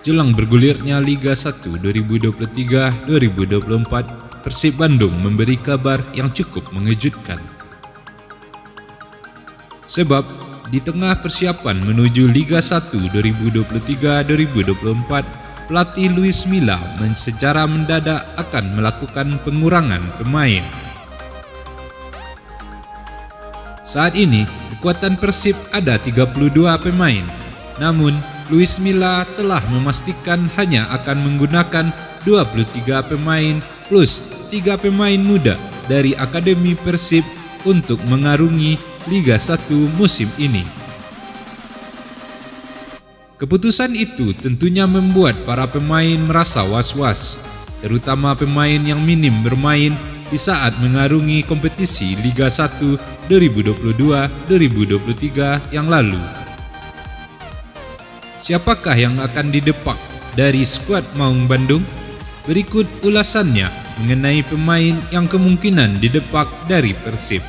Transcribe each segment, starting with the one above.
Jelang bergulirnya Liga 1 2023-2024, Persib Bandung memberi kabar yang cukup mengejutkan. Sebab di tengah persiapan menuju Liga 1 2023-2024, pelatih Luis Milla secara mendadak akan melakukan pengurangan pemain. Saat ini, kekuatan Persib ada 32 pemain. Namun, Luis Milla telah memastikan hanya akan menggunakan 23 pemain plus 3 pemain muda dari Akademi Persib untuk mengarungi Liga 1 musim ini. Keputusan itu tentunya membuat para pemain merasa was-was, terutama pemain yang minim bermain di saat mengarungi kompetisi Liga 1 2022-2023 yang lalu. Siapakah yang akan didepak dari skuad Maung Bandung? Berikut ulasannya mengenai pemain yang kemungkinan didepak dari Persib.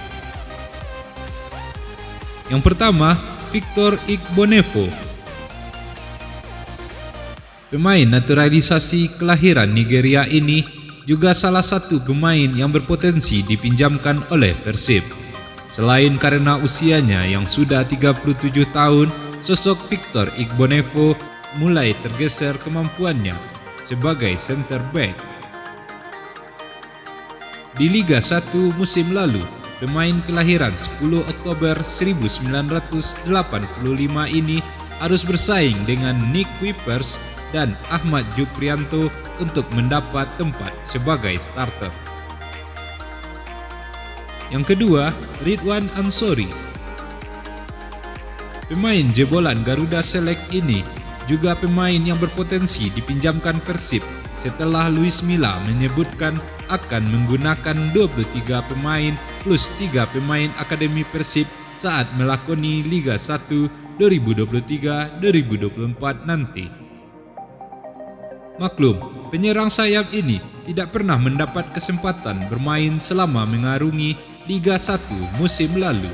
Yang pertama, Victor Igbonevo. Pemain naturalisasi kelahiran Nigeria ini juga salah satu pemain yang berpotensi dipinjamkan oleh Persib. Selain karena usianya yang sudah 37 tahun, sosok Victor Igbonevo mulai tergeser kemampuannya sebagai center back. Di Liga 1 musim lalu, pemain kelahiran 10 Oktober 1985 ini harus bersaing dengan Nick Kuipers dan Ahmad Juprianto untuk mendapat tempat sebagai starter. Yang kedua, Ridwan Ansori. Pemain jebolan Garuda Select ini juga pemain yang berpotensi dipinjamkan Persib setelah Luis Milla menyebutkan akan menggunakan 23 pemain plus 3 pemain Akademi Persib saat melakoni Liga 1 2023-2024 nanti. Maklum, penyerang sayap ini tidak pernah mendapat kesempatan bermain selama mengarungi Liga 1 musim lalu.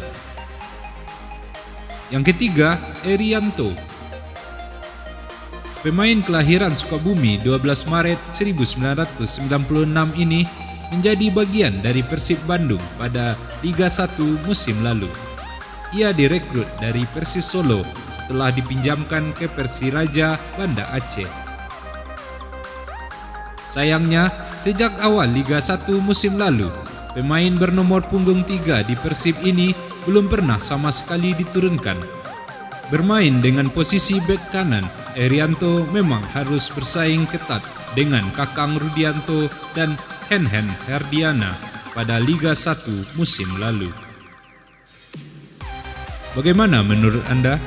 Yang ketiga, Erianto. Pemain kelahiran Sukabumi 12 Maret 1996 ini menjadi bagian dari Persib Bandung pada Liga 1 musim lalu. Ia direkrut dari Persis Solo setelah dipinjamkan ke Persiraja Banda Aceh. Sayangnya, sejak awal Liga 1 musim lalu, pemain bernomor punggung 3 di Persib ini belum pernah sama sekali diturunkan. Bermain dengan posisi bek kanan, Erianto memang harus bersaing ketat dengan Kakang Rudianto dan Henhen Herdiana pada Liga 1 musim lalu. Bagaimana menurut Anda?